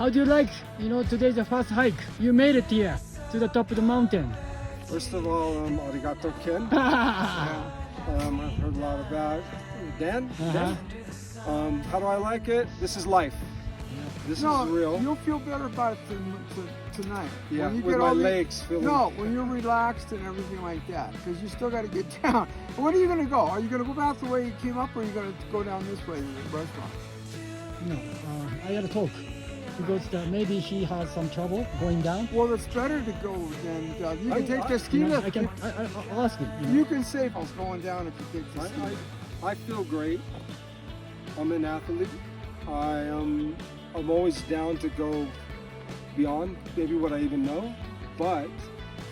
How do you like, today's the first hike? You made it here to the top of the mountain. First of all, arigato, Ken. I've heard a lot about Dan. Dan? How do I like it? This is life. This is real. You'll feel better about it tonight. Yeah, when you with get my all legs feeling. No, when you're relaxed and everything like that, because you still got to get down. When are you going to go? Are you going to go back the way you came up, or are you going to go down this way to the restaurant? No, I gotta talk because maybe he has some trouble going down. Well, it's better to go than you can take the ski lift. I'll ask him. You can save us going down if you take the ski lift. I feel great. I'm an athlete. I'm always down to go beyond maybe what I even know, but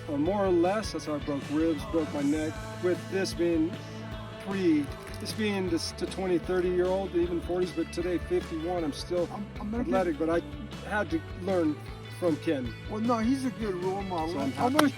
more or less, that's how I broke ribs, broke my neck. With this being to 20, 30-year-old, even 40s, but today 51, I'm still athletic, but I had to learn from Ken. Well, no, he's a good role model. So I'm I'm gonna